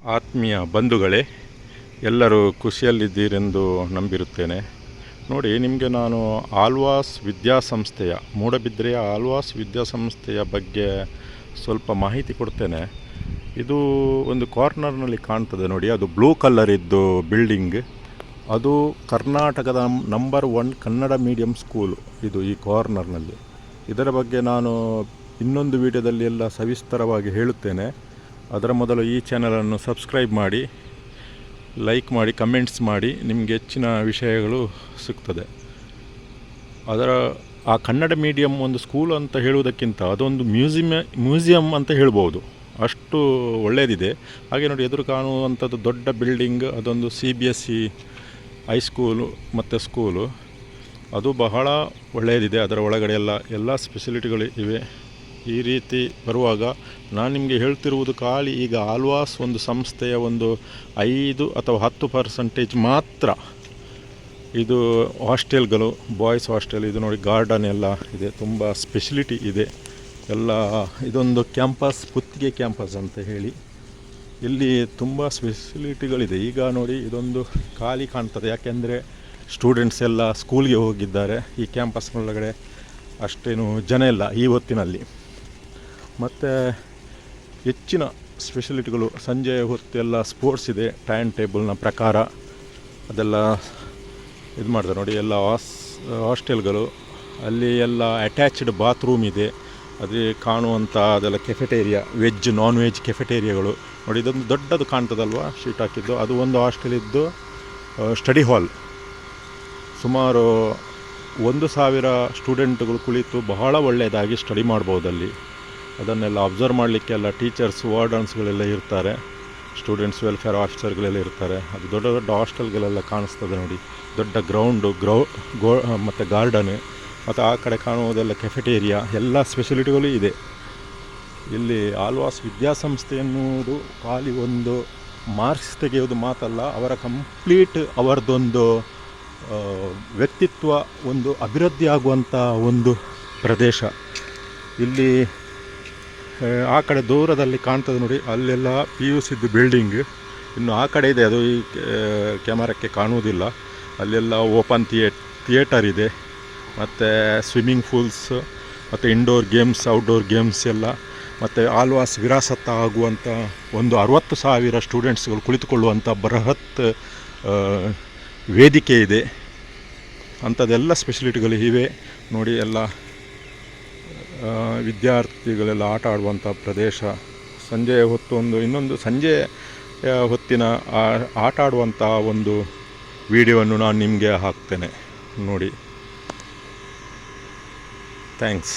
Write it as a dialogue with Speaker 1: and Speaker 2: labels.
Speaker 1: ಆತ್ಮೀಯ ಬಂಧುಗಳೇ, ಎಲ್ಲರೂ ಖುಷಿಯಲ್ಲಿದ್ದೀರೆಂದು ನಂಬಿರುತ್ತೇನೆ. ನೋಡಿ, ನಿಮಗೆ ನಾನು ಆಳ್ವಾಸ್ ವಿದ್ಯಾಸಂಸ್ಥೆಯ ಮೂಡಬಿದ್ರೆಯ ಆಳ್ವಾಸ್ ವಿದ್ಯಾಸಂಸ್ಥೆಯ ಬಗ್ಗೆ ಸ್ವಲ್ಪ ಮಾಹಿತಿ ಕೊಡ್ತೇನೆ. ಇದು ಒಂದು ಕಾರ್ನರ್ನಲ್ಲಿ ಕಾಣ್ತದೆ ನೋಡಿ, ಅದು ಬ್ಲೂ ಕಲರ್ ಇದ್ದು ಬಿಲ್ಡಿಂಗ್. ಅದು ಕರ್ನಾಟಕದ ನಂಬರ್ 1 ಕನ್ನಡ ಮೀಡಿಯಂ ಸ್ಕೂಲು ಇದು ಈ ಕಾರ್ನರ್ನಲ್ಲಿ. ಇದರ ಬಗ್ಗೆ ನಾನು ಇನ್ನೊಂದು ವಿಡಿಯೋದಲ್ಲಿ ಎಲ್ಲ ಸವಿಸ್ತರವಾಗಿ ಹೇಳುತ್ತೇನೆ. ಅದರ ಮೊದಲು ಈ ಚಾನಲನ್ನು ಸಬ್ಸ್ಕ್ರೈಬ್ ಮಾಡಿ, ಲೈಕ್ ಮಾಡಿ, ಕಮೆಂಟ್ಸ್ ಮಾಡಿ, ನಿಮಗೆ ಹೆಚ್ಚಿನ ವಿಷಯಗಳು ಸಿಗ್ತದೆ. ಆ ಕನ್ನಡ ಮೀಡಿಯಂ ಒಂದು ಸ್ಕೂಲ್ ಅಂತ ಹೇಳುವುದಕ್ಕಿಂತ ಅದೊಂದು ಮ್ಯೂಸಿಯಂ ಅಂತ ಹೇಳ್ಬೋದು, ಅಷ್ಟು ಒಳ್ಳೆಯದಿದೆ. ಹಾಗೆ ನೋಡಿ, ಎದುರು ಕಾಣುವಂಥದ್ದು ದೊಡ್ಡ ಬಿಲ್ಡಿಂಗ್, ಅದೊಂದು CBSE ಹೈಸ್ಕೂಲು ಮತ್ತು ಸ್ಕೂಲು. ಅದು ಬಹಳ ಒಳ್ಳೆಯದಿದೆ. ಅದರ ಒಳಗಡೆ ಎಲ್ಲ ಸ್ಪೆಸಿಲಿಟಿಗಳು ಇವೆ. ಈ ರೀತಿ ಬರುವಾಗ ನಾನು ನಿಮಗೆ ಹೇಳ್ತಿರುವುದು ಖಾಲಿ ಈಗ ಆಳ್ವಾಸ್ ಒಂದು ಸಂಸ್ಥೆಯ ಒಂದು 5 ಅಥವಾ 10% ಮಾತ್ರ. ಇದು ಹಾಸ್ಟೆಲ್ಗಳು, ಬಾಯ್ಸ್ ಹಾಸ್ಟೆಲ್. ಇದು ನೋಡಿ, ಗಾರ್ಡನ್ ಎಲ್ಲ ಇದೆ, ತುಂಬ ಸ್ಪೆಷಲಿಟಿ ಇದೆ ಎಲ್ಲ. ಇದೊಂದು ಕ್ಯಾಂಪಸ್, ಪುತ್ತಿಗೆ ಕ್ಯಾಂಪಸ್ ಅಂತ ಹೇಳಿ, ಇಲ್ಲಿ ತುಂಬ ಸ್ಪೆಸಿಲಿಟಿಗಳಿದೆ. ಈಗ ನೋಡಿ, ಇದೊಂದು ಖಾಲಿ ಕಾಣ್ತದೆ, ಯಾಕೆಂದರೆ ಸ್ಟೂಡೆಂಟ್ಸ್ ಎಲ್ಲ ಸ್ಕೂಲ್ಗೆ ಹೋಗಿದ್ದಾರೆ. ಈ ಕ್ಯಾಂಪಸ್ನೊಳಗಡೆ ಅಷ್ಟೇನು ಜನ ಇಲ್ಲ ಈ ಹೊತ್ತಿನಲ್ಲಿ. ಮತ್ತು ಹೆಚ್ಚಿನ ಸ್ಪೆಷಲಿಟಿಗಳು ಸಂಜೆ ಹೊತ್ತೆಲ್ಲ ಸ್ಪೋರ್ಟ್ಸ್ ಇದೆ, ಟೈಮ್ ಟೇಬಲ್ನ ಪ್ರಕಾರ ಅದೆಲ್ಲ ಇದು ಮಾಡ್ತಾರೆ ನೋಡಿ. ಎಲ್ಲ ಹಾಸ್ಟೆಲ್ಗಳು, ಅಲ್ಲಿ ಎಲ್ಲ ಅಟ್ಯಾಚ್ಡ್ ಬಾತ್ರೂಮ್ ಇದೆ. ಅದೇ ಕಾಣುವಂಥ ಅದೆಲ್ಲ ಕೆಫೆಟೇರಿಯಾ, ವೆಜ್ ನಾನ್ ವೆಜ್ ಕೆಫೆಟೇರಿಯಾಗಳು ನೋಡಿ. ಇದೊಂದು ದೊಡ್ಡದು ಕಾಣ್ತದಲ್ವ, ಶೀಟ್ ಹಾಕಿದ್ದು, ಅದು ಒಂದು ಹಾಸ್ಟೆಲ್ ಇದ್ದು ಸ್ಟಡಿ ಹಾಲ್. ಸುಮಾರು 1000 ಸ್ಟೂಡೆಂಟ್ಗಳು ಕುಳಿತು ಬಹಳ ಒಳ್ಳೆಯದಾಗಿ ಸ್ಟಡಿ ಮಾಡ್ಬೋದಲ್ಲಿ. ಅದನ್ನೆಲ್ಲ ಅಬ್ಸರ್ವ್ ಮಾಡಲಿಕ್ಕೆಲ್ಲ ಟೀಚರ್ಸ್, ವಾರ್ಡನ್ಸ್ಗಳೆಲ್ಲ ಇರ್ತಾರೆ, ಸ್ಟೂಡೆಂಟ್ಸ್ ವೆಲ್ಫೇರ್ ಆಫೀಸರ್ಗಳೆಲ್ಲ ಇರ್ತಾರೆ. ಅದು ದೊಡ್ಡ ದೊಡ್ಡ ಹಾಸ್ಟೆಲ್ಗಳೆಲ್ಲ ಕಾಣಿಸ್ತದೆ ನೋಡಿ. ದೊಡ್ಡ ಗ್ರೌಂಡು, ಮತ್ತು ಗಾರ್ಡನ್, ಮತ್ತು ಆ ಕಡೆ ಕಾಣುವುದೆಲ್ಲ ಕೆಫೆಟೇರಿಯಾ, ಎಲ್ಲ ಸ್ಪೆಷಲಿಟಿಗಳು ಇದೆ. ಇಲ್ಲಿ ಆಳ್ವಾಸ್ ವಿದ್ಯಾಸಂಸ್ಥೆ ಎನ್ನುವುದು ಖಾಲಿ ಒಂದು ಮಾರ್ಕ್ಸ್ ತೆಗೆಯೋದು ಮಾತಲ್ಲ, ಅವರ ಕಂಪ್ಲೀಟ್ ಅವರದೊಂದು ವ್ಯಕ್ತಿತ್ವ ಒಂದು ಅಭಿವೃದ್ಧಿ ಆಗುವಂಥ ಒಂದು ಪ್ರದೇಶ. ಇಲ್ಲಿ ಆ ಕಡೆ ದೂರದಲ್ಲಿ ಕಾಣ್ತದೆ ನೋಡಿ, ಅಲ್ಲೆಲ್ಲ PUC ಬಿಲ್ಡಿಂಗ್. ಇನ್ನು ಆ ಕಡೆ ಇದೆ, ಅದು ಈ ಕ್ಯಾಮರಕ್ಕೆ ಕಾಣುವುದಿಲ್ಲ. ಅಲ್ಲೆಲ್ಲ ಓಪನ್ ಥಿಯೇಟರ್ ಇದೆ, ಮತ್ತು ಸ್ವಿಮ್ಮಿಂಗ್ ಪೂಲ್ಸ್, ಮತ್ತು ಇಂಡೋರ್ ಗೇಮ್ಸ್, ಔಟ್ಡೋರ್ ಗೇಮ್ಸ್ ಎಲ್ಲ. ಮತ್ತು ಆಳ್ವಾಸ್ ವಿರಾಸತ್ತ ಆಗುವಂಥ ಒಂದು 60,000 ಸ್ಟೂಡೆಂಟ್ಸ್ಗಳು ಕುಳಿತುಕೊಳ್ಳುವಂಥ ಬೃಹತ್ ವೇದಿಕೆ ಇದೆ. ಅಂಥದ್ದೆಲ್ಲ ಸ್ಪೆಷಲಿಟಿಗಳು ಇವೆ ನೋಡಿ. ಎಲ್ಲ ವಿದ್ಯಾರ್ಥಿಗಳೆಲ್ಲ ಆಟ ಆಡುವಂಥ ಪ್ರದೇಶ. ಸಂಜೆ ಹೊತ್ತು ಇನ್ನೊಂದು ಸಂಜೆ ಹೊತ್ತಿನ ಆಟ ಆಡುವಂಥ ಒಂದು ವಿಡಿಯೋವನ್ನು ನಾನು ನಿಮಗೆ ಹಾಕ್ತೇನೆ ನೋಡಿ. ಥ್ಯಾಂಕ್ಸ್.